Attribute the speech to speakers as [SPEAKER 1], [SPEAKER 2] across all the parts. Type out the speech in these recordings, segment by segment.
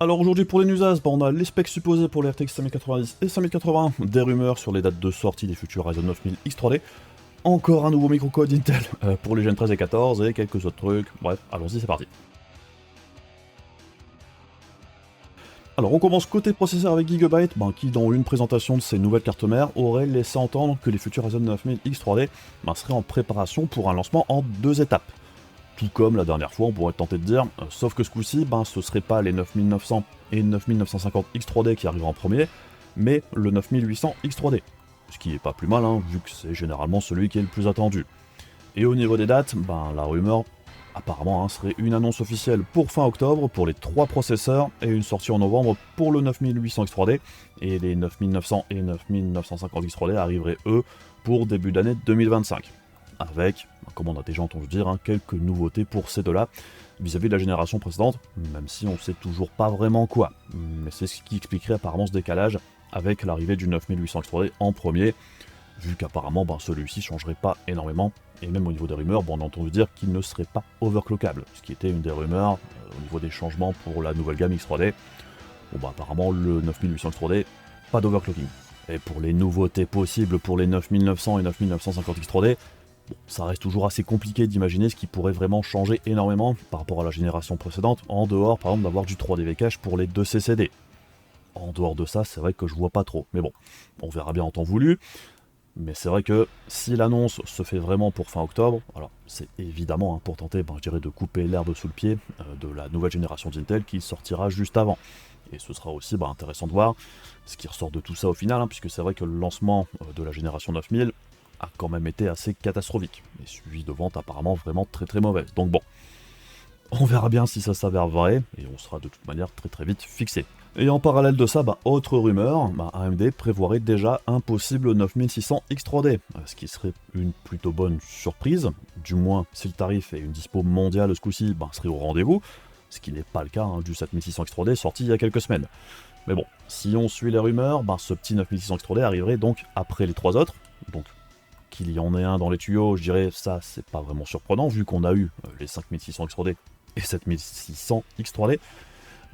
[SPEAKER 1] Alors aujourd'hui pour les news as, on a les specs supposés pour les RTX 5090 et 5080, des rumeurs sur les dates de sortie des futurs Ryzen 9000 X3D, encore un nouveau microcode Intel pour les Gen 13 et 14 et quelques autres trucs, bref, allons-y c'est parti. Alors on commence côté processeur avec Gigabyte, qui dans une présentation de ses nouvelles cartes mères aurait laissé entendre que les futurs Ryzen 9000 X3D seraient en préparation pour un lancement en deux étapes. Tout comme la dernière fois, on pourrait tenter de dire, sauf que ce coup-ci, ce serait pas les 9900 et 9950 X3D qui arriveront en premier, mais le 9800 X3D. Ce qui est pas plus mal, vu que c'est généralement celui qui est le plus attendu. Et au niveau des dates, la rumeur, apparemment, serait une annonce officielle pour fin octobre pour les trois processeurs et une sortie en novembre pour le 9800 X3D, et les 9900 et 9950 X3D arriveraient, eux, pour début d'année 2025. Avec, comme on a déjà entendu dire, quelques nouveautés pour ces deux-là vis-à-vis de la génération précédente, même si on sait toujours pas vraiment quoi. Mais c'est ce qui expliquerait apparemment ce décalage avec l'arrivée du 9800 X3D en premier, vu qu'apparemment celui-ci changerait pas énormément, et même au niveau des rumeurs, on a entendu dire qu'il ne serait pas overclockable, ce qui était une des rumeurs au niveau des changements pour la nouvelle gamme X3D. Apparemment le 9800 X3D, pas d'overclocking. Et pour les nouveautés possibles pour les 9900 et 9950 X3D, ça reste toujours assez compliqué d'imaginer ce qui pourrait vraiment changer énormément par rapport à la génération précédente, en dehors par exemple d'avoir du 3DV cache pour les deux CCD. En dehors de ça, c'est vrai que je vois pas trop, mais bon, on verra bien en temps voulu. Mais c'est vrai que si l'annonce se fait vraiment pour fin octobre, alors c'est évidemment pour tenter, je dirais, de couper l'herbe sous le pied de la nouvelle génération d'Intel qui sortira juste avant. Et ce sera aussi intéressant de voir ce qui ressort de tout ça au final, puisque c'est vrai que le lancement de la génération 9000 a quand même été assez catastrophique, et suivi de ventes apparemment vraiment très très mauvaises. Donc bon, on verra bien si ça s'avère vrai, et on sera de toute manière très très vite fixé. Et en parallèle de ça, autre rumeur, AMD prévoirait déjà un possible 9600 X3D, ce qui serait une plutôt bonne surprise, du moins si le tarif et une dispo mondiale ce coup-ci serait au rendez-vous, ce qui n'est pas le cas du 7600 X3D sorti il y a quelques semaines. Mais bon, si on suit les rumeurs, ce petit 9600 X3D arriverait donc après les trois autres, donc qu'il y en ait un dans les tuyaux, je dirais ça c'est pas vraiment surprenant vu qu'on a eu les 5600 X3D et 7600 X3D,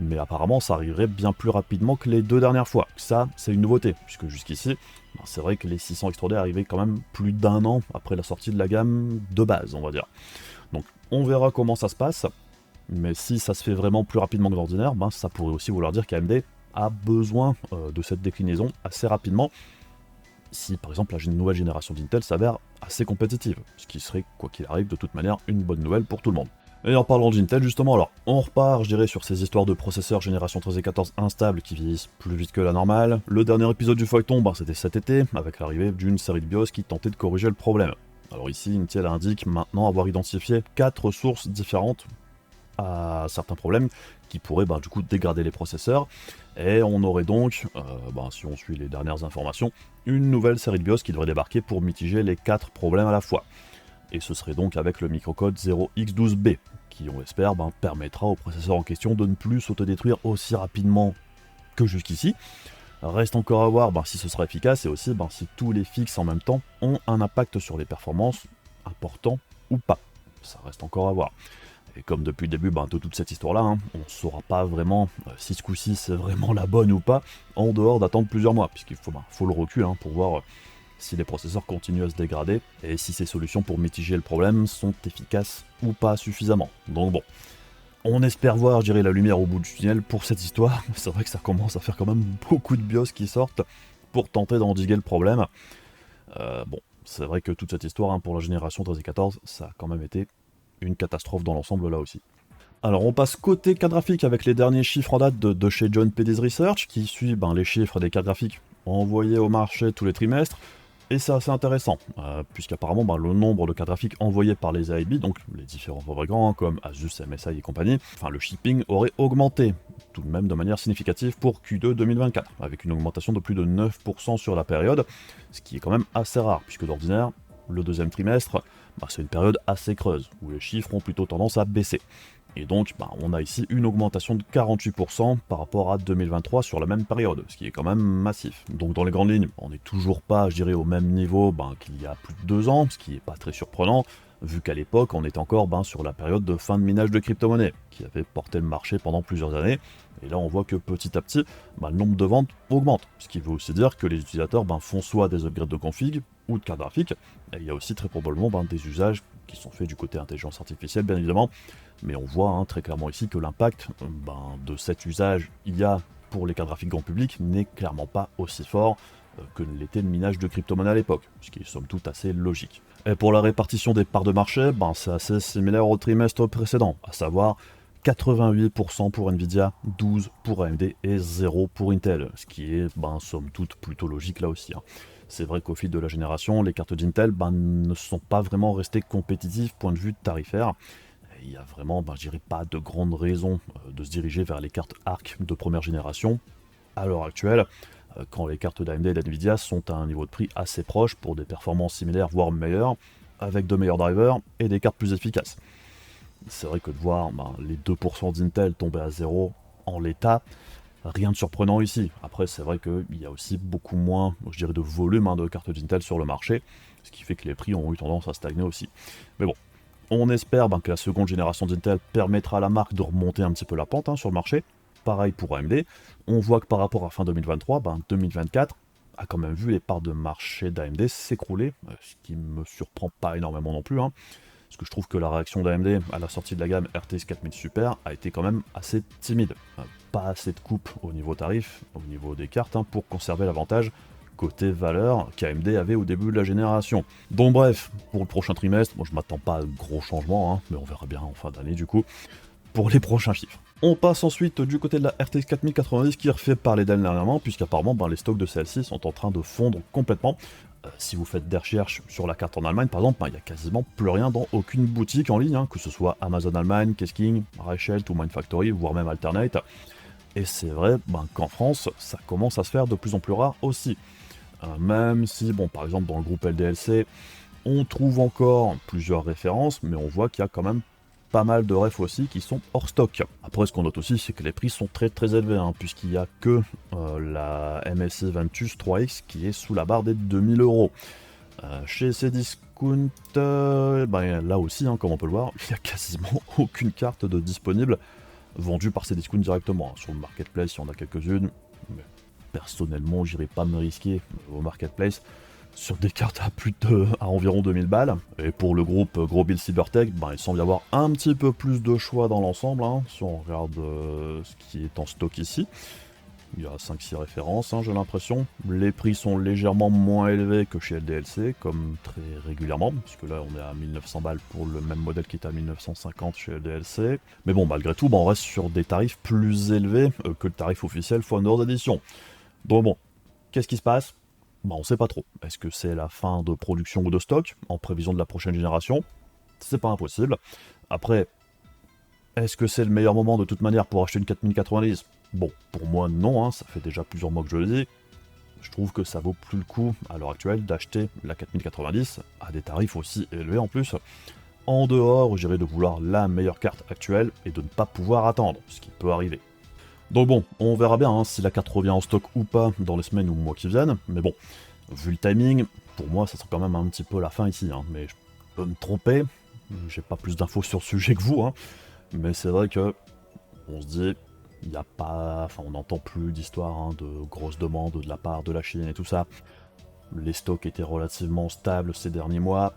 [SPEAKER 1] mais apparemment ça arriverait bien plus rapidement que les deux dernières fois. Ça c'est une nouveauté, puisque jusqu'ici c'est vrai que les 600 X3D arrivaient quand même plus d'un an après la sortie de la gamme de base, on va dire. Donc on verra comment ça se passe, mais si ça se fait vraiment plus rapidement que d'ordinaire, ça pourrait aussi vouloir dire qu'AMD a besoin de cette déclinaison assez rapidement, si par exemple la nouvelle génération d'Intel s'avère assez compétitive, ce qui serait, quoi qu'il arrive, de toute manière une bonne nouvelle pour tout le monde. Et en parlant d'Intel justement, alors on repart je dirais sur ces histoires de processeurs génération 13 et 14 instables qui vieillissent plus vite que la normale. Le dernier épisode du feuilleton c'était cet été, avec l'arrivée d'une série de BIOS qui tentait de corriger le problème. Alors ici Intel indique maintenant avoir identifié 4 sources différentes à certains problèmes qui pourraient du coup dégrader les processeurs, et on aurait donc, si on suit les dernières informations, une nouvelle série de BIOS qui devrait débarquer pour mitiger les 4 problèmes à la fois. Et ce serait donc avec le microcode 0x12b, qui on l'espère permettra au processeur en question de ne plus s'autodétruire aussi rapidement que jusqu'ici. Reste encore à voir si ce sera efficace, et aussi si tous les fixes en même temps ont un impact sur les performances important ou pas. Ça reste encore à voir. Et comme depuis le début de toute cette histoire-là, on ne saura pas vraiment si ce coup-ci c'est vraiment la bonne ou pas, en dehors d'attendre plusieurs mois, puisqu'il faut le recul pour voir si les processeurs continuent à se dégrader, et si ces solutions pour mitiger le problème sont efficaces ou pas suffisamment. Donc bon, on espère voir, je dirais, la lumière au bout du tunnel pour cette histoire. C'est vrai que ça commence à faire quand même beaucoup de BIOS qui sortent pour tenter d'endiguer le problème. C'est vrai que toute cette histoire pour la génération 13 et 14, ça a quand même été une catastrophe dans l'ensemble là aussi. Alors on passe côté carte graphique avec les derniers chiffres en date de chez John Pettis Research, qui suit les chiffres des cartes graphiques envoyées au marché tous les trimestres, et c'est assez intéressant, puisqu'apparemment le nombre de cartes graphiques envoyées par les AIB, donc les différents fabricants comme Asus, MSI et compagnie, le shipping aurait augmenté, tout de même de manière significative pour Q2 2024, avec une augmentation de plus de 9% sur la période, ce qui est quand même assez rare, puisque d'ordinaire, le deuxième trimestre, c'est une période assez creuse, où les chiffres ont plutôt tendance à baisser. Et donc, on a ici une augmentation de 48% par rapport à 2023 sur la même période, ce qui est quand même massif. Donc dans les grandes lignes, on n'est toujours pas, je dirais, au même niveau qu'il y a plus de 2 ans, ce qui n'est pas très surprenant, vu qu'à l'époque, on était encore sur la période de fin de minage de crypto-monnaies, qui avait porté le marché pendant plusieurs années, Et là on voit que petit à petit, le nombre de ventes augmente, ce qui veut aussi dire que les utilisateurs font soit des upgrades de config ou de carte graphique, et il y a aussi très probablement des usages qui sont faits du côté intelligence artificielle bien évidemment, mais on voit très clairement ici que l'impact de cet usage IA pour les cartes graphiques grand public n'est clairement pas aussi fort que l'était le minage de crypto-monnaie à l'époque, ce qui est somme toute assez logique. Et pour la répartition des parts de marché, c'est assez similaire au trimestre précédent, à savoir 88% pour Nvidia, 12% pour AMD et 0% pour Intel, ce qui est somme toute plutôt logique là aussi. C'est vrai qu'au fil de la génération, les cartes d'Intel ne sont pas vraiment restées compétitives point de vue tarifaire. Il n'y a vraiment, je dirais pas de grande raison de se diriger vers les cartes ARC de première génération à l'heure actuelle, quand les cartes d'AMD et d'Nvidia sont à un niveau de prix assez proche pour des performances similaires, voire meilleures, avec de meilleurs drivers et des cartes plus efficaces. C'est vrai que de voir les 2% d'Intel tomber à zéro en l'état, rien de surprenant ici. Après, c'est vrai qu'il y a aussi beaucoup moins, je dirais, de volume de cartes d'Intel sur le marché, ce qui fait que les prix ont eu tendance à stagner aussi. Mais bon, on espère que la seconde génération d'Intel permettra à la marque de remonter un petit peu la pente sur le marché. Pareil pour AMD. On voit que par rapport à fin 2023, 2024 a quand même vu les parts de marché d'AMD s'écrouler, ce qui me surprend pas énormément non plus. Parce que je trouve que la réaction d'AMD à la sortie de la gamme RTX 4000 Super a été quand même assez timide. Pas assez de coupe au niveau tarif, au niveau des cartes, pour conserver l'avantage côté valeur qu'AMD avait au début de la génération. Donc bref, pour le prochain trimestre, je m'attends pas à de gros changements, mais on verra bien en fin d'année du coup, pour les prochains chiffres. On passe ensuite du côté de la RTX 4090 qui refait parler d'elle dernièrement, puisqu'apparemment les stocks de celle-ci sont en train de fondre complètement. Si vous faites des recherches sur la carte en Allemagne, par exemple, il n'y a quasiment plus rien dans aucune boutique en ligne, que ce soit Amazon Allemagne, Kesking, Reichelt ou Mindfactory, voire même Alternate. Et c'est vrai qu'en France, ça commence à se faire de plus en plus rare aussi. Même si, par exemple, dans le groupe LDLC, on trouve encore plusieurs références, mais on voit qu'il y a quand même pas mal de refs aussi qui sont hors stock. Après, ce qu'on note aussi, c'est que les prix sont très très élevés, puisqu'il n'y a que la MSI Ventus 3X qui est sous la barre des 2000 €. Chez Cdiscount, là aussi, comme on peut le voir, il n'y a quasiment aucune carte de disponible vendue par Cdiscount directement. Sur le marketplace, il y en a quelques-unes, mais personnellement, j'irai pas me risquer au marketplace sur des cartes à environ 2000 balles. Et pour le groupe Gros Bill Cybertech, il semble y avoir un petit peu plus de choix dans l'ensemble, si on regarde ce qui est en stock ici. Il y a 5-6 références, j'ai l'impression. Les prix sont légèrement moins élevés que chez LDLC, comme très régulièrement, puisque là on est à 1900 balles pour le même modèle qui est à 1950 chez LDLC. Mais bon, malgré tout, on reste sur des tarifs plus élevés que le tarif officiel x9 d'édition. Donc bon, qu'est-ce qui se passe ? On sait pas trop. Est-ce que c'est la fin de production ou de stock en prévision de la prochaine génération? C'est pas impossible. Après, est-ce que c'est le meilleur moment de toute manière pour acheter une 4090? Bon, pour moi non, ça fait déjà plusieurs mois que je le dis. Je trouve que ça vaut plus le coup à l'heure actuelle d'acheter la 4090 à des tarifs aussi élevés en plus, en dehors, je dirais, de vouloir la meilleure carte actuelle et de ne pas pouvoir attendre, ce qui peut arriver. Donc bon, on verra bien si la carte revient en stock ou pas dans les semaines ou mois qui viennent, mais bon, vu le timing, pour moi ça sera quand même un petit peu la fin ici, mais je peux me tromper, j'ai pas plus d'infos sur le sujet que vous, mais c'est vrai que on se dit, il n'y a pas, on n'entend plus d'histoire de grosses demandes de la part de la Chine et tout ça. Les stocks étaient relativement stables ces derniers mois.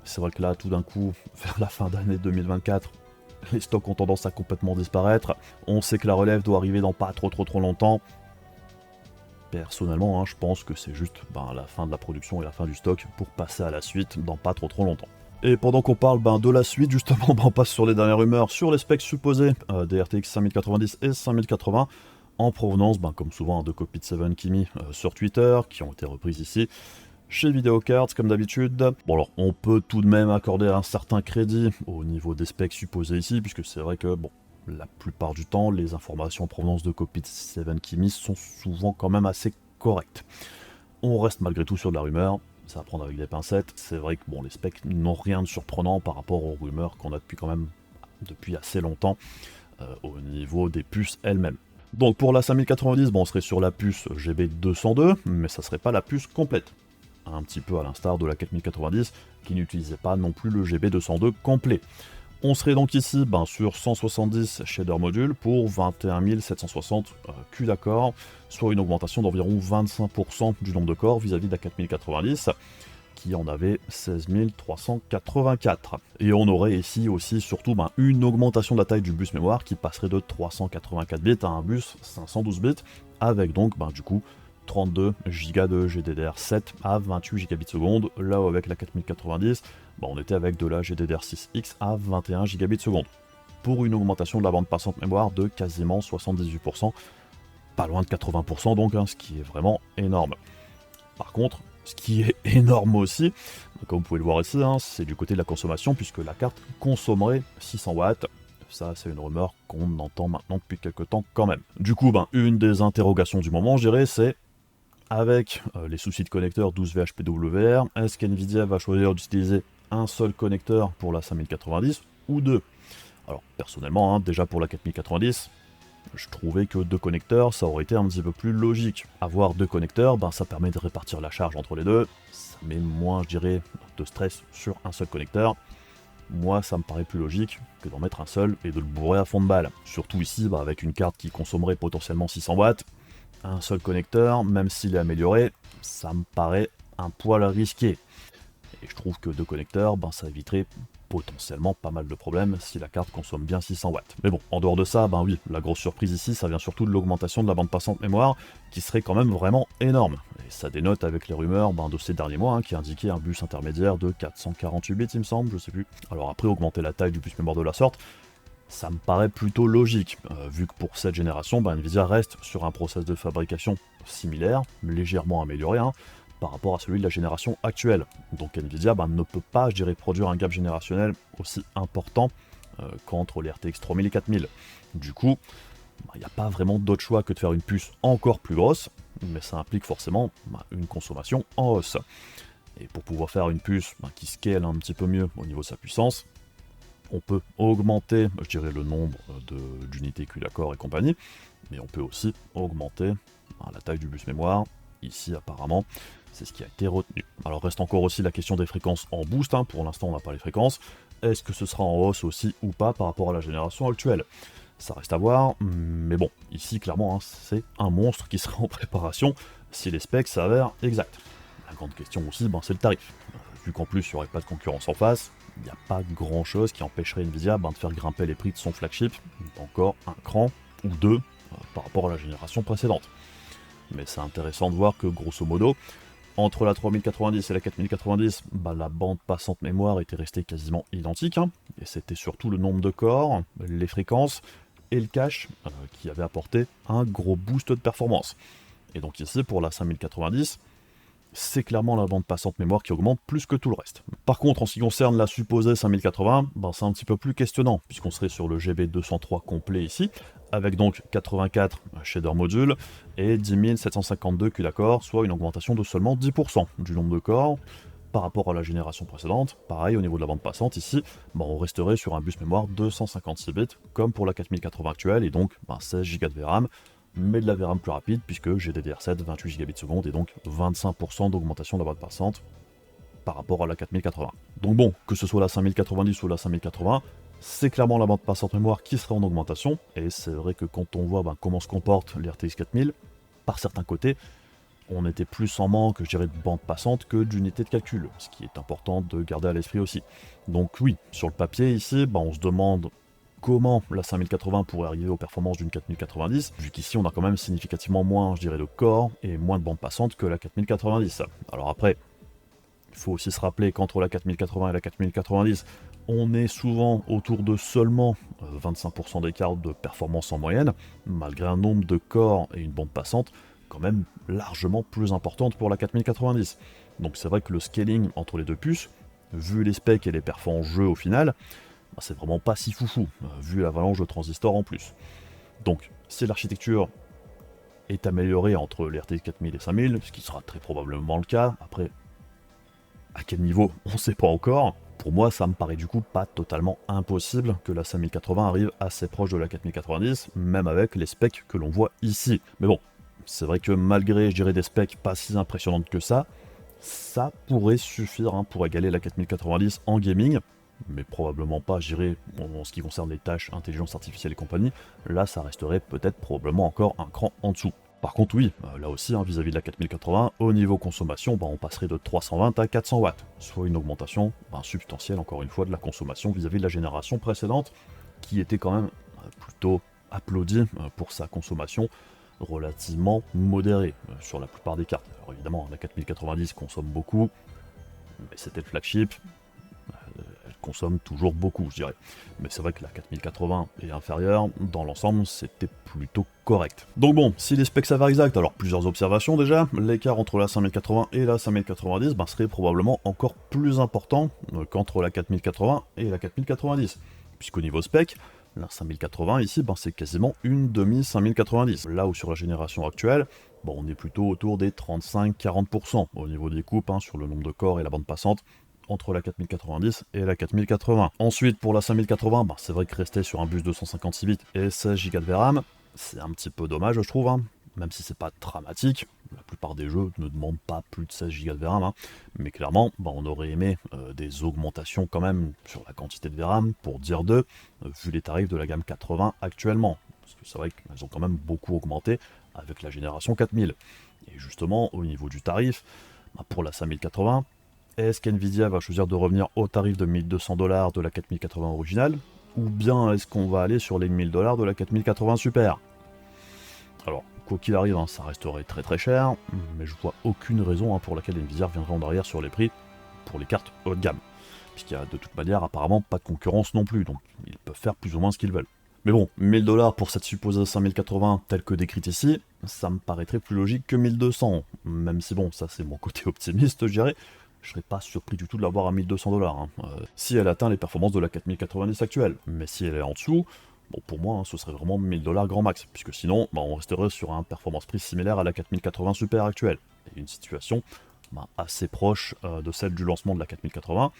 [SPEAKER 1] C'est vrai que là, tout d'un coup, vers la fin d'année 2024, les stocks ont tendance à complètement disparaître. On sait que la relève doit arriver dans pas trop longtemps. Personnellement, je pense que c'est juste la fin de la production et la fin du stock pour passer à la suite dans pas trop longtemps. Et pendant qu'on parle de la suite, justement, on passe sur les dernières rumeurs sur les specs supposés des RTX 5090 et 5080, en provenance, comme souvent, de copies de 7 Kimi sur Twitter, qui ont été reprises ici, chez Videocards, comme d'habitude. Bon alors, on peut tout de même accorder un certain crédit au niveau des specs supposés ici, puisque c'est vrai que, la plupart du temps, les informations en provenance de copies de 7 Kimi sont souvent quand même assez correctes. On reste malgré tout sur de la rumeur, ça va prendre avec des pincettes. C'est vrai que les specs n'ont rien de surprenant par rapport aux rumeurs qu'on a depuis assez longtemps au niveau des puces elles-mêmes. Donc pour la 5090, on serait sur la puce GB202, mais ça serait pas la puce complète. Un petit peu à l'instar de la 4090, qui n'utilisait pas non plus le GB202 complet. On serait donc ici sur 170 shader modules pour 21 760 Q d'accord, soit une augmentation d'environ 25% du nombre de corps vis-à-vis de la 4090, qui en avait 16 384. Et on aurait ici aussi surtout une augmentation de la taille du bus mémoire qui passerait de 384 bits à un bus 512 bits, avec donc du coup 32 Go de GDDR7 à 28 Gbps seconde, là où avec la 4090, on était avec de la GDDR6X à 21 Gbps seconde, pour une augmentation de la bande passante mémoire de quasiment 78%, pas loin de 80% donc, ce qui est vraiment énorme. Par contre, ce qui est énorme aussi, comme vous pouvez le voir ici, c'est du côté de la consommation, puisque la carte consommerait 600 watts. Ça, c'est une rumeur qu'on entend maintenant depuis quelques temps quand même. Du coup, une des interrogations du moment, je dirais, c'est avec les soucis de connecteur 12VHPWR, est-ce qu'NVIDIA va choisir d'utiliser un seul connecteur pour la 5090 ou deux? Alors, personnellement, déjà pour la 4090, je trouvais que deux connecteurs, ça aurait été un petit peu plus logique. Avoir deux connecteurs, ça permet de répartir la charge entre les deux, ça met moins, je dirais, de stress sur un seul connecteur. Moi, ça me paraît plus logique que d'en mettre un seul et de le bourrer à fond de balle. Surtout ici, avec une carte qui consommerait potentiellement 600 watts, un seul connecteur, même s'il est amélioré, ça me paraît un poil risqué. Et je trouve que deux connecteurs, ça éviterait potentiellement pas mal de problèmes si la carte consomme bien 600 watts. Mais bon, en dehors de ça, oui, la grosse surprise ici, ça vient surtout de l'augmentation de la bande passante mémoire, qui serait quand même vraiment énorme. Et ça dénote avec les rumeurs de ces derniers mois, qui indiquaient un bus intermédiaire de 448 bits, il me semble, je sais plus. Alors après, augmenter la taille du bus mémoire de la sorte, ça me paraît plutôt logique, vu que pour cette génération, Nvidia reste sur un process de fabrication similaire, légèrement amélioré, par rapport à celui de la génération actuelle. Donc Nvidia ne peut pas, je dirais, produire un gap générationnel aussi important qu'entre les RTX 3000 et 4000. Du coup, il n'y a pas vraiment d'autre choix que de faire une puce encore plus grosse, mais ça implique forcément une consommation en hausse. Et pour pouvoir faire une puce qui scale un petit peu mieux au niveau de sa puissance, on peut augmenter, je dirais, le nombre d'unités Q d'accord et compagnie, mais on peut aussi augmenter la taille du bus mémoire. Ici, apparemment, c'est ce qui a été retenu. Alors reste encore aussi la question des fréquences en boost, pour l'instant on n'a pas les fréquences. Est-ce que ce sera en hausse aussi ou pas par rapport à la génération actuelle? Ça reste à voir, mais bon, ici clairement c'est un monstre qui sera en préparation si les specs s'avèrent exacts. La grande question aussi, c'est le tarif. Vu qu'en plus il n'y aurait pas de concurrence en face, il n'y a pas grand chose qui empêcherait Nvidia de faire grimper les prix de son flagship encore un cran ou deux par rapport à la génération précédente. Mais c'est intéressant de voir que grosso modo, entre la 3090 et la 4090, la bande passante mémoire était restée quasiment identique, et c'était surtout le nombre de corps, les fréquences et le cache qui avait apporté un gros boost de performance. Et donc ici, pour la 5090, c'est clairement la bande passante mémoire qui augmente plus que tout le reste. Par contre, en ce qui concerne la supposée 5080, c'est un petit peu plus questionnant, puisqu'on serait sur le GB203 complet ici, avec donc 84 shader modules et 10 752 Q d'accord, soit une augmentation de seulement 10% du nombre de corps par rapport à la génération précédente. Pareil, au niveau de la bande passante, ici, on resterait sur un bus mémoire 256 bits, comme pour la 4080 actuelle, et donc 16 Go de VRAM, mais de la VRAM plus rapide, puisque GDDR7, 28 Gbps seconde, et donc 25% d'augmentation de la bande passante par rapport à la 4080. Donc bon, que ce soit la 5090 ou la 5080, c'est clairement la bande passante mémoire qui sera en augmentation, et c'est vrai que quand on voit comment se comportent les RTX 4000, par certains côtés, on était plus en manque, je dirais, de bande passante que d'unité de calcul, ce qui est important de garder à l'esprit aussi. Donc oui, sur le papier ici, on se demande comment la 5080 pourrait arriver aux performances d'une 4090, vu qu'ici on a quand même significativement moins, je dirais, de corps et moins de bande passante que la 4090. Alors après, il faut aussi se rappeler qu'entre la 4080 et la 4090, on est souvent autour de seulement 25% d'écart de performance en moyenne, malgré un nombre de corps et une bande passante quand même largement plus importante pour la 4090. Donc c'est vrai que le scaling entre les deux puces, vu les specs et les perfs en jeu au final, c'est vraiment pas si foufou, vu l'avalanche de transistors en plus. Donc, si l'architecture est améliorée entre les RTX 4000 et 5000, ce qui sera très probablement le cas, après, à quel niveau, on ne sait pas encore, pour moi, ça me paraît du coup pas totalement impossible que la 5080 arrive assez proche de la 4090, même avec les specs que l'on voit ici. Mais bon, c'est vrai que malgré, je dirais, des specs pas si impressionnantes que ça pourrait suffire pour égaler la 4090 en gaming, mais probablement pas, je dirais, en ce qui concerne les tâches intelligence artificielle et compagnie, là ça resterait peut-être probablement encore un cran en dessous. Par contre oui, là aussi, hein, vis-à-vis de la 4080, au niveau consommation, on passerait de 320 à 400 watts, soit une augmentation substantielle encore une fois de la consommation vis-à-vis de la génération précédente, qui était quand même plutôt applaudie pour sa consommation relativement modérée sur la plupart des cartes. Alors évidemment, la 4090 consomme beaucoup, mais c'était le flagship, elle consomme toujours beaucoup, je dirais. Mais c'est vrai que la 4080 est inférieure, dans l'ensemble, c'était plutôt correct. Donc bon, si les specs s'avèrent exacts, alors plusieurs observations déjà, l'écart entre la 5080 et la 5090 serait probablement encore plus important qu'entre la 4080 et la 4090, puisqu'au niveau spec, la 5080 ici, c'est quasiment une demi 5090, là où sur la génération actuelle, on est plutôt autour des 35-40% au niveau des coupes, sur le nombre de corps et la bande passante, entre la 4090 et la 4080. Ensuite, pour la 5080, c'est vrai que rester sur un bus 256 bits et 16 Go de VRAM, c'est un petit peu dommage, je trouve, même si c'est pas dramatique. La plupart des jeux ne demandent pas plus de 16 Go de VRAM, mais clairement, on aurait aimé des augmentations quand même sur la quantité de VRAM, pour dire deux, vu les tarifs de la gamme 80 actuellement. Parce que c'est vrai qu'elles ont quand même beaucoup augmenté avec la génération 4000. Et justement, au niveau du tarif, pour la 5080, est-ce qu'NVIDIA va choisir de revenir au tarif de 1200$ de la 4080 originale, ou bien est-ce qu'on va aller sur les 1000$ de la 4080 Super? Alors, quoi qu'il arrive, ça resterait très très cher, mais je vois aucune raison pour laquelle NVIDIA reviendrait en arrière sur les prix pour les cartes haut de gamme, puisqu'il y a de toute manière apparemment pas de concurrence non plus, donc ils peuvent faire plus ou moins ce qu'ils veulent. Mais bon, 1000$ pour cette supposée 5080 telle que décrite ici, ça me paraîtrait plus logique que 1200, même si bon, ça c'est mon côté optimiste, je dirais. Je serais pas surpris du tout de l'avoir à 1200$, si elle atteint les performances de la 4090 actuelle. Mais si elle est en dessous, pour moi, ce serait vraiment 1000$ grand max, puisque sinon, on resterait sur un performance prix similaire à la 4080 Super actuelle. Et une situation assez proche de celle du lancement de la 4080,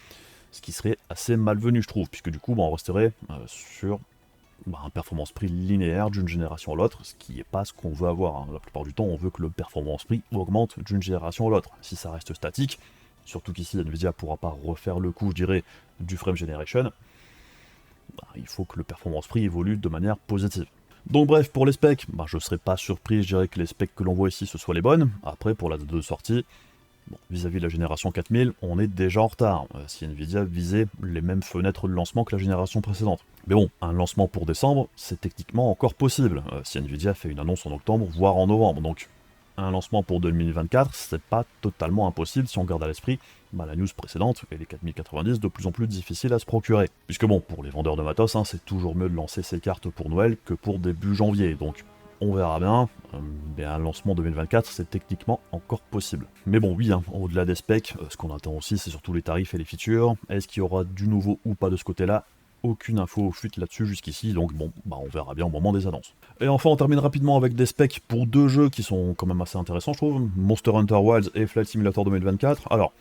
[SPEAKER 1] ce qui serait assez malvenu, je trouve, puisque du coup, on resterait sur un performance prix linéaire d'une génération à l'autre, ce qui n'est pas ce qu'on veut avoir. La plupart du temps, on veut que le performance prix augmente d'une génération à l'autre. Si ça reste statique, surtout qu'ici Nvidia ne pourra pas refaire le coup, je dirais, du frame generation, il faut que le performance prix évolue de manière positive. Donc bref, pour les specs, je ne serais pas surpris, je dirais que les specs que l'on voit ici, ce soient les bonnes. Après, pour la date de sortie, vis-à-vis de la génération 4000, on est déjà en retard, si Nvidia visait les mêmes fenêtres de lancement que la génération précédente. Mais bon, un lancement pour décembre, c'est techniquement encore possible, si Nvidia fait une annonce en octobre, voire en novembre, donc un lancement pour 2024, c'est pas totalement impossible si on garde à l'esprit la news précédente et les 4090 de plus en plus difficiles à se procurer. Puisque bon, pour les vendeurs de matos, c'est toujours mieux de lancer ces cartes pour Noël que pour début janvier, donc on verra bien, mais un lancement 2024 c'est techniquement encore possible. Mais bon oui, au-delà des specs, ce qu'on attend aussi c'est surtout les tarifs et les features. Est-ce qu'il y aura du nouveau ou pas de ce côté-là? Aucune info fuite là-dessus jusqu'ici, donc bon, on verra bien au moment des annonces. Et enfin, on termine rapidement avec des specs pour deux jeux qui sont quand même assez intéressants, je trouve, Monster Hunter Wilds et Flight Simulator 2024. Alors,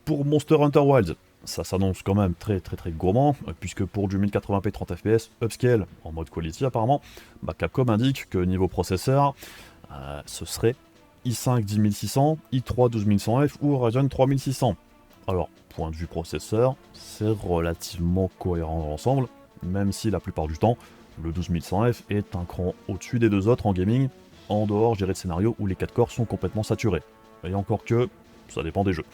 [SPEAKER 1] pour Monster Hunter Wilds, ça s'annonce quand même très gourmand, puisque pour du 1080p 30 fps upscale en mode quality apparemment, Capcom indique que niveau processeur, ce serait i5 10600, i3 12100F ou Ryzen 3600. Alors, point de vue processeur, c'est relativement cohérent dans l'ensemble, même si la plupart du temps, le 12100F est un cran au-dessus des deux autres en gaming, en dehors, je dirais, de scénarios où les 4 corps sont complètement saturés. Et encore que, ça dépend des jeux.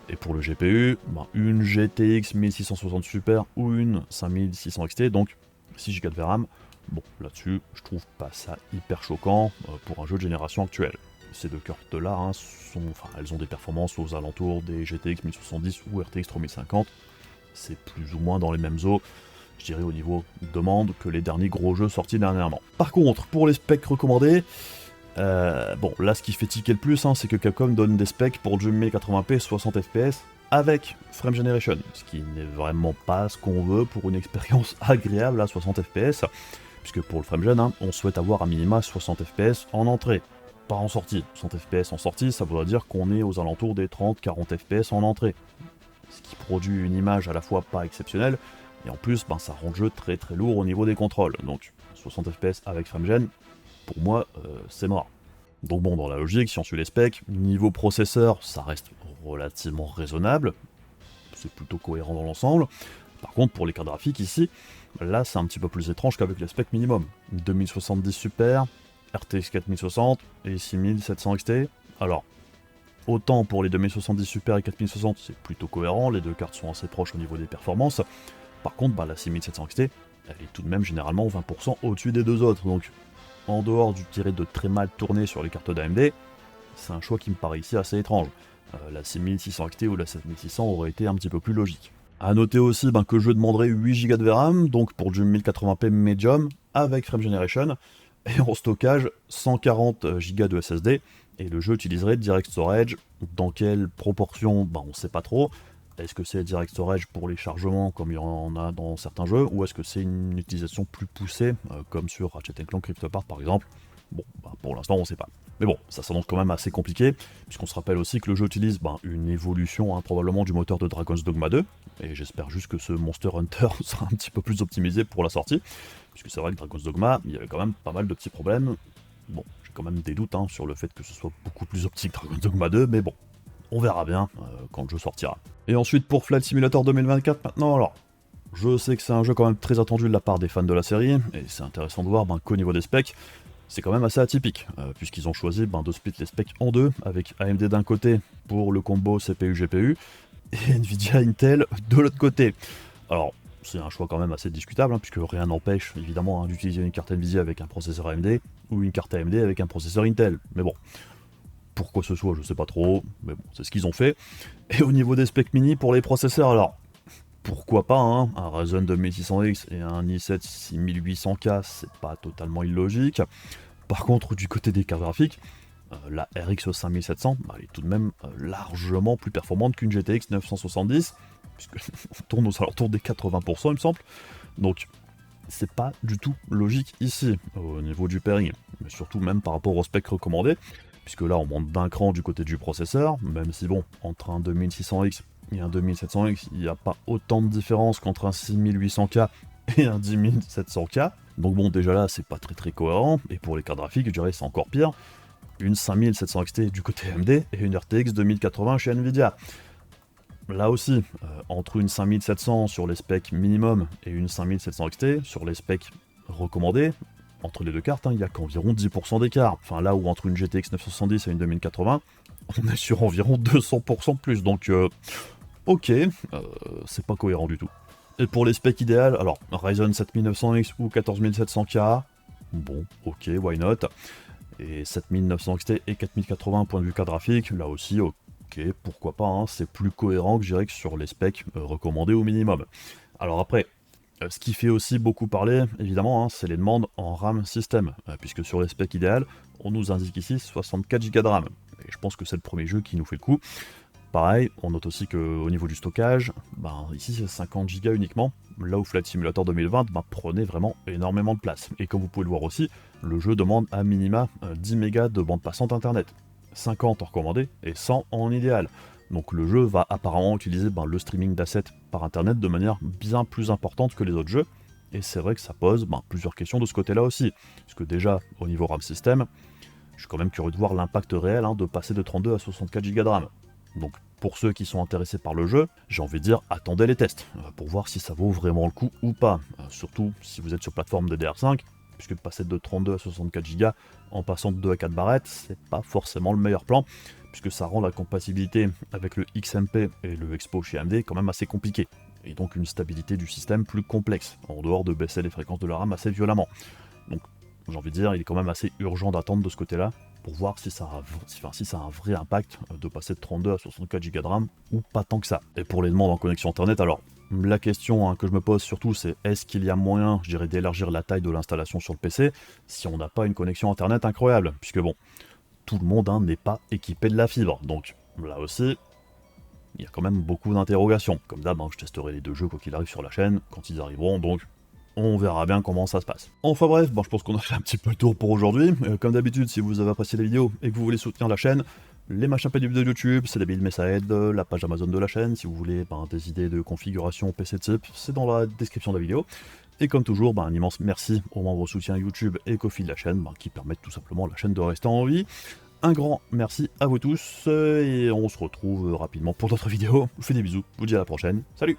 [SPEAKER 1] Et pour le GPU, une GTX 1660 Super ou une 5600 XT, donc 6 Go de VRAM. Bon, là-dessus, je trouve pas ça hyper choquant pour un jeu de génération actuelle. Ces deux cartes-là, elles ont des performances aux alentours des GTX 1070 ou RTX 3050. C'est plus ou moins dans les mêmes eaux, je dirais au niveau demande, que les derniers gros jeux sortis dernièrement. Par contre, pour les specs recommandés, là ce qui fait tiquer le plus, c'est que Capcom donne des specs pour du 1080p 60 fps avec Frame Generation, ce qui n'est vraiment pas ce qu'on veut pour une expérience agréable à 60 fps, puisque pour le Frame Gen, on souhaite avoir un minima 60 fps en entrée, pas en sortie. 60 fps en sortie, ça voudrait dire qu'on est aux alentours des 30-40 fps en entrée, ce qui produit une image à la fois pas exceptionnelle, et en plus, ça rend le jeu très lourd au niveau des contrôles. Donc 60 fps avec FrameGen, pour moi, c'est mort. Donc bon, dans la logique, si on suit les specs, niveau processeur, ça reste relativement raisonnable, c'est plutôt cohérent dans l'ensemble. Par contre, pour les cartes graphiques ici, là c'est un petit peu plus étrange qu'avec les specs minimum. 2070 Super, RTX 4060 et 6700 XT. Alors, autant pour les 2070 Super et 4060, c'est plutôt cohérent, les deux cartes sont assez proches au niveau des performances. Par contre, la 6700 XT, elle est tout de même généralement 20% au-dessus des deux autres. Donc, en dehors du tiré de très mal tourné sur les cartes d'AMD, c'est un choix qui me paraît ici assez étrange. La 6600 XT ou la 7600 aurait été un petit peu plus logique. A noter aussi que je demanderai 8Go de VRAM, donc pour du 1080p Medium, avec Frame Generation, et en stockage 140Go de SSD, et le jeu utiliserait Direct Storage. Dans quelle proportion, on ne sait pas trop. Est-ce que c'est Direct Storage pour les chargements comme il y en a dans certains jeux, ou est-ce que c'est une utilisation plus poussée, comme sur Ratchet & Clank Rift Apart par exemple? Bon, pour l'instant on ne sait pas. Mais bon, ça s'annonce quand même assez compliqué, puisqu'on se rappelle aussi que le jeu utilise une évolution probablement du moteur de Dragon's Dogma 2, et j'espère juste que ce Monster Hunter sera un petit peu plus optimisé pour la sortie, puisque c'est vrai que Dragon's Dogma, il y avait quand même pas mal de petits problèmes. Bon, j'ai quand même des doutes sur le fait que ce soit beaucoup plus optique Dragon's Dogma 2, mais bon, on verra bien quand le jeu sortira. Et ensuite pour Flight Simulator 2024 maintenant, alors, je sais que c'est un jeu quand même très attendu de la part des fans de la série, et c'est intéressant de voir qu'au niveau des specs, c'est quand même assez atypique, puisqu'ils ont choisi de split les specs en deux, avec AMD d'un côté pour le combo CPU-GPU, et Nvidia Intel de l'autre côté. Alors, c'est un choix quand même assez discutable, puisque rien n'empêche évidemment d'utiliser une carte Nvidia avec un processeur AMD, ou une carte AMD avec un processeur Intel, mais bon, pourquoi ce soit, je sais pas trop, mais bon, c'est ce qu'ils ont fait. Et au niveau des specs mini pour les processeurs, alors, pourquoi pas, un Ryzen 2600X et un i7 6800K, c'est pas totalement illogique. Par contre, du côté des cartes graphiques, la RX 5700, elle est tout de même largement plus performante qu'une GTX 970, puisqu'on tourne aux alentours des 80% il me semble. Donc, c'est pas du tout logique ici, au niveau du pairing, mais surtout même par rapport au spec recommandé, puisque là on monte d'un cran du côté du processeur, même si bon, entre un 2600X et un 2700X, il n'y a pas autant de différence qu'entre un 6800K et un 10700K, donc bon, déjà là c'est pas très cohérent, et pour les cartes graphiques, je dirais c'est encore pire, une 5700 XT du côté AMD et une RTX 2080 chez Nvidia. Là aussi, entre une 5700 sur les specs minimum et une 5700 XT sur les specs recommandés, entre les deux cartes, il n'y a qu'environ 10% d'écart. Enfin là où entre une GTX 970 et une 2080, on est sur environ 200% de plus, donc ok, c'est pas cohérent du tout. Et pour les specs idéales, alors Ryzen 7900X ou 14700K, bon, ok, why not. Et 7900 XT et 4080 point de vue carte graphique, là aussi, ok, pourquoi pas, c'est plus cohérent que je dirais que sur les specs recommandés au minimum. Alors après, ce qui fait aussi beaucoup parler, évidemment, c'est les demandes en RAM système, puisque sur les specs idéales, on nous indique ici 64Go de RAM. Et je pense que c'est le premier jeu qui nous fait le coup. Pareil, on note aussi qu'au niveau du stockage, ici c'est 50Go uniquement, là où Flight Simulator 2020 prenait vraiment énormément de place. Et comme vous pouvez le voir aussi, le jeu demande à minima 10 mégas de bande passante internet, 50 en recommandé et 100 en idéal. Donc le jeu va apparemment utiliser le streaming d'assets par internet de manière bien plus importante que les autres jeux, et c'est vrai que ça pose plusieurs questions de ce côté-là aussi, parce que déjà au niveau RAM système, je suis quand même curieux de voir l'impact réel de passer de 32 à 64Go de RAM. Donc pour ceux qui sont intéressés par le jeu, j'ai envie de dire attendez les tests, pour voir si ça vaut vraiment le coup ou pas, surtout si vous êtes sur plateforme DDR5, puisque passer de 32 à 64Go en passant de 2 à 4 barrettes, c'est pas forcément le meilleur plan, puisque ça rend la compatibilité avec le XMP et le Expo chez AMD quand même assez compliqué, et donc une stabilité du système plus complexe, en dehors de baisser les fréquences de la RAM assez violemment. Donc j'ai envie de dire, il est quand même assez urgent d'attendre de ce côté-là, pour voir si ça a un vrai impact de passer de 32 à 64Go de RAM, ou pas tant que ça. Et pour les demandes en connexion internet, alors, la question que je me pose surtout, c'est est-ce qu'il y a moyen, je dirais, d'élargir la taille de l'installation sur le PC, si on n'a pas une connexion internet incroyable, puisque bon, tout le monde n'est pas équipé de la fibre, donc là aussi, il y a quand même beaucoup d'interrogations. Comme d'hab, je testerai les deux jeux quoi qu'il arrive sur la chaîne, quand ils arriveront, donc on verra bien comment ça se passe. Enfin bref, je pense qu'on a fait un petit peu le tour pour aujourd'hui. Comme d'habitude, si vous avez apprécié la vidéo et que vous voulez soutenir la chaîne, les machins payés de YouTube, c'est débile mais ça aide, la page Amazon de la chaîne, si vous voulez des idées de configuration PC type, c'est dans la description de la vidéo. Et comme toujours, un immense merci aux membres soutien YouTube et Ko-fi de la chaîne, qui permettent tout simplement à la chaîne de rester en vie. Un grand merci à vous tous, et on se retrouve rapidement pour d'autres vidéos. Je vous fais des bisous, je vous dis à la prochaine, salut!